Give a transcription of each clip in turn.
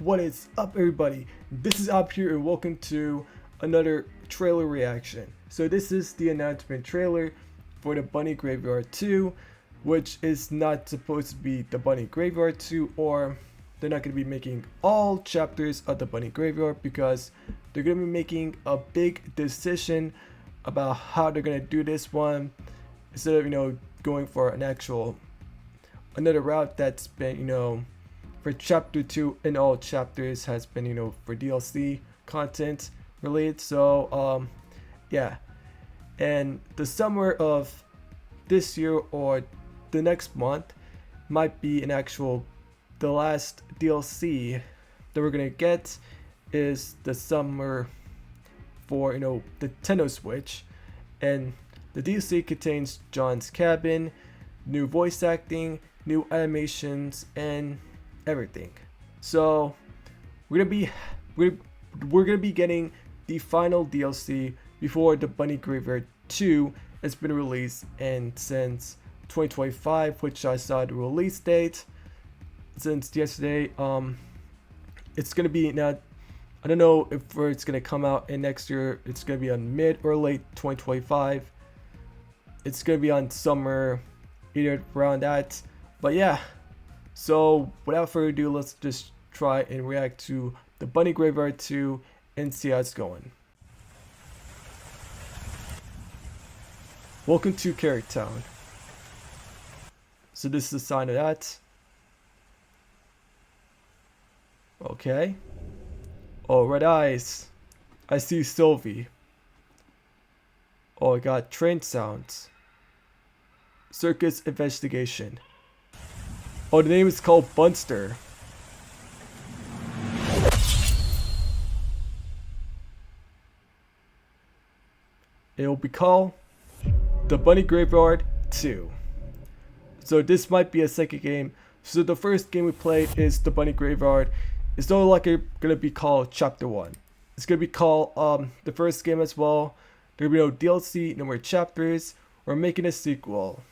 What is up, everybody? This is Up here, and welcome to another trailer reaction. So this is the announcement trailer for the Bunny Graveyard 2, which is not supposed to be the Bunny Graveyard 2, or they're not going to be making all chapters of the Bunny Graveyard because they're going to be making a big decision about how they're going to do this one instead of going for another route that's been for chapter 2 in all chapters has been for DLC content related. So yeah, and the summer of this year or the next month might be the last DLC that we're gonna get is the summer for the Nintendo Switch, and the DLC contains John's cabin, new voice acting, new animations, and everything. So we're gonna be getting the final DLC before the Bunny Graveyard 2 has been released, and since 2025, which I saw the release date since yesterday, it's gonna be not. I don't know if it's gonna come out in next year. It's gonna be on mid or late 2025. It's gonna be on summer, either around that. But yeah. So without further ado, let's just try and react to the Bunny Graveyard 2 and see how it's going. Welcome to Carrot Town. So this is a sign of that. Okay. Oh, red eyes. I see Sylvie. Oh, I got train sounds. Circus investigation. Oh, the name is called Bunster. It will be called the Bunny Graveyard 2. So this might be a second game. So the first game we played is the Bunny Graveyard. It's not like it's gonna be called Chapter 1. It's gonna be called the first game as well. There'll be no DLC, no more chapters. We're making a sequel.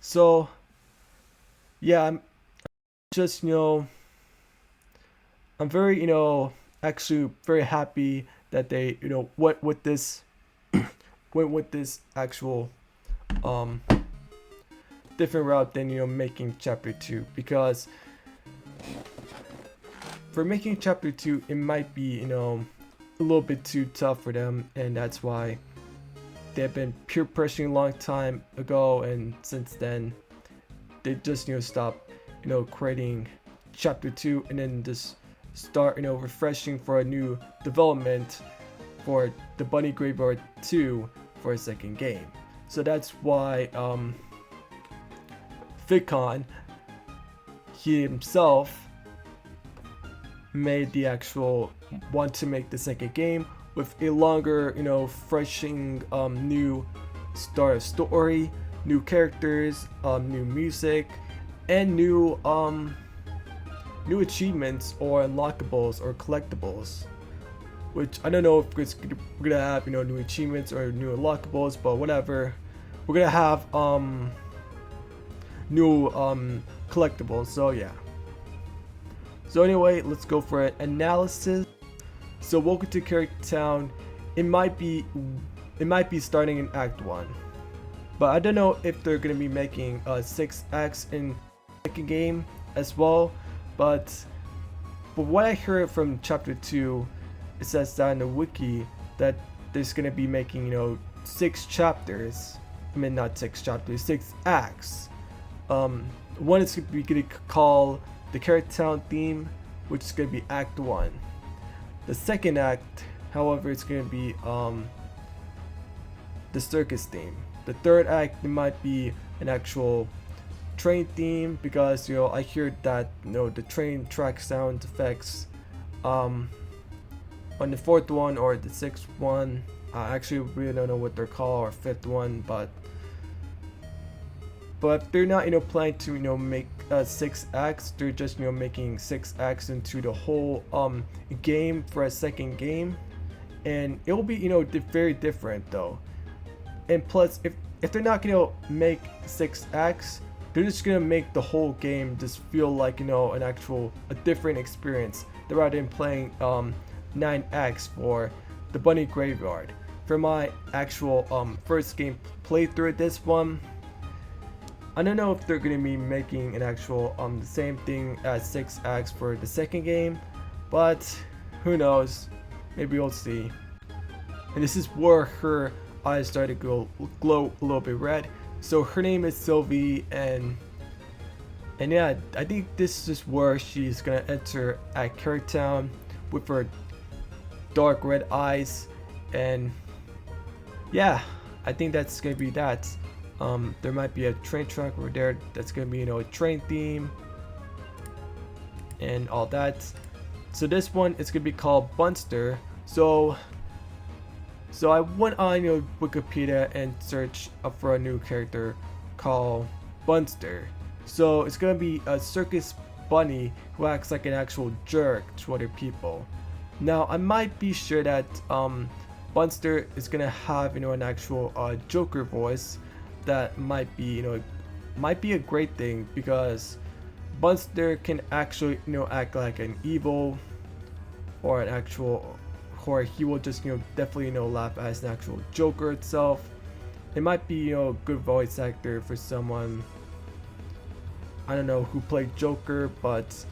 So yeah, I'm just I'm very actually very happy that they went with this actual different route than making chapter 2, because for making chapter 2 it might be a little bit too tough for them, and that's why they've been peer pressuring a long time ago, and since then they just stop creating chapter 2 and then just start refreshing for a new development for the Bunny Graveyard 2 for a second game. So that's why VidCon, he himself made the want to make the second game with a longer freshing new story, new characters, new music, and new achievements or unlockables or collectibles, which I don't know if we're gonna have new achievements or new unlockables, but whatever. We're gonna have new collectibles. So yeah. So anyway, let's go for an analysis. So welcome to Carrot Town. It might be starting in Act 1, but I don't know if they're gonna be making 6 acts in the second game as well. But what I heard from chapter 2, it says that in the wiki that there's gonna be making 6 chapters. I mean, not 6 chapters, 6 acts. One is gonna call the Carrot Town theme, which is gonna be Act 1. The second act, however, it's gonna be the circus theme. The third act, it might be an actual train theme, because I hear that the train track sound effects on the fourth one or the sixth one. I actually really don't know what they're called, or fifth one, but they're not planning to make 6 acts. They're just making 6 acts into the whole game for a second game, and it will be very different though. And plus, if they're not gonna make 6 acts, they're just gonna make the whole game just feel like, you know, a different experience rather than playing 9X for the Bunny Graveyard. For my actual first game playthrough of this one, I don't know if they're gonna be making an actual the same thing as 6X for the second game, but who knows? Maybe we'll see. And this is where her eyes started to glow a little bit red. So her name is Sylvie, and yeah, I think this is where she's gonna enter at Carrot Town with her dark red eyes, and yeah, I think that's gonna be that. There might be a train track over there that's gonna be, you know, a train theme and all that. So this one is gonna be called Bunster. So I went on, you know, Wikipedia and searched up for a new character called Bunster. So it's gonna be a circus bunny who acts like an actual jerk to other people. Now I might be sure that Bunster is gonna have, you know, an actual Joker voice. That might be, you know, might be a great thing, because Bunster can actually, you know, act like an evil or an actual, or he will just, you know, definitely, you know, laugh as an actual Joker itself. It might be, you know, a good voice actor for someone, I don't know, who played Joker, but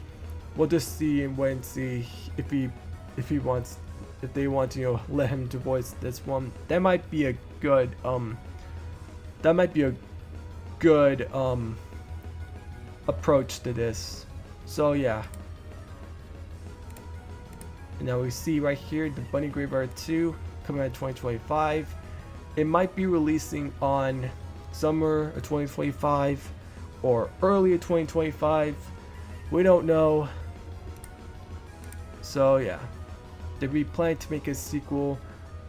we'll just see and wait and see if they want to, you know, let him to voice this one. That might be a good approach to this. So yeah. And now we see right here the Bunny Graveyard 2 coming out in 2025. It might be releasing on summer of 2025 or early of 2025. We don't know. So yeah, they'll be planning to make a sequel.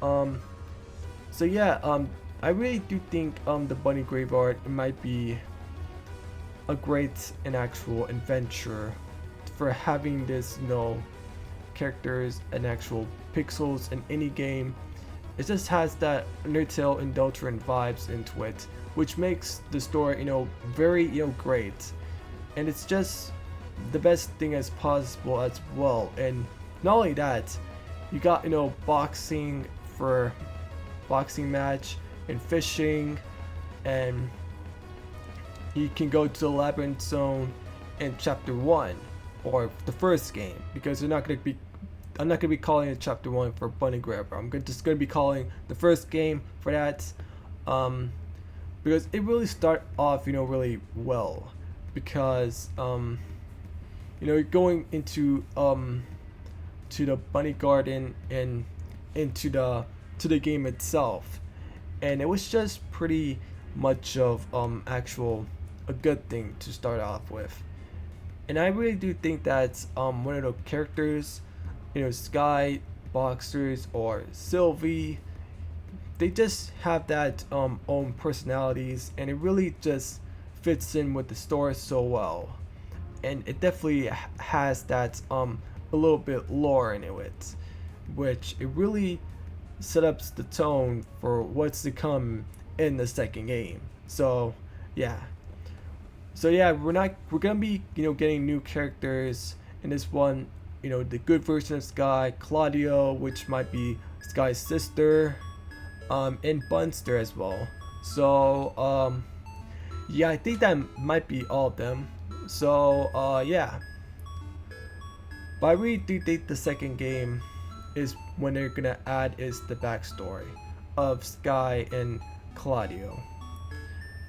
So yeah, I really do think the Bunny Graveyard might be a great and actual adventure for having this, you know, characters and actual pixels in any game. It just has that Undertale and Deltarune vibes into it, which makes the story, you know, very, you know, great. And it's just the best thing as possible as well. And not only that, you got, you know, boxing match and fishing, and you can go to the Labyrinth Zone in Chapter 1 or the first game, because I'm not gonna be calling it Chapter 1 for Bunny Graveyard. I'm just gonna be calling the first game for that, because it really start off, you know, really well, because you know, you're going into to the bunny garden and into the game itself, and it was just pretty much of actual a good thing to start off with. And I really do think that one of the characters, you know, Sky, Boxers, or Sylvie, they just have that own personalities, and it really just fits in with the story so well. And it definitely has that a little bit lore in it, which it really set up the tone for what's to come in the second game. So yeah, we're gonna be, you know, getting new characters in this one. You know, the good version of Sky, Claudio, which might be Sky's sister, and Bunster as well. So yeah, I think that might be all of them. So yeah, but I really do think the second game is when they're gonna add is the backstory of Sky and Claudio.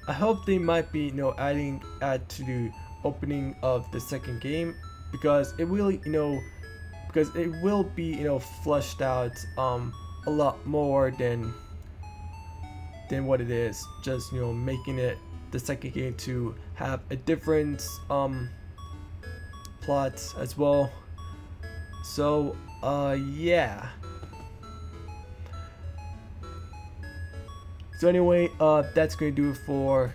I hope they might be, you know, add to the opening of the second game, because it really, you know, because it will be, you know, fleshed out a lot more than what it is, just, you know, making it the second game to have a different plot as well. So yeah. So anyway, that's gonna do it for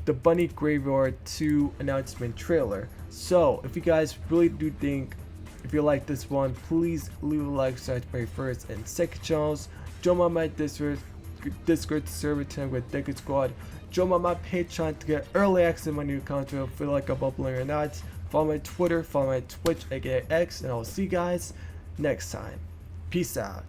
the Bunny Graveyard 2 announcement trailer. So if you guys really do think, if you like this one, please leave a like, subscribe to my first and second channels, join my Discord server with Deku Squad, Join my Patreon to get early access to my new content, feel like I'm bubbling or not. Follow my Twitter, follow my Twitch, aka X, and I'll see you guys next time. Peace out.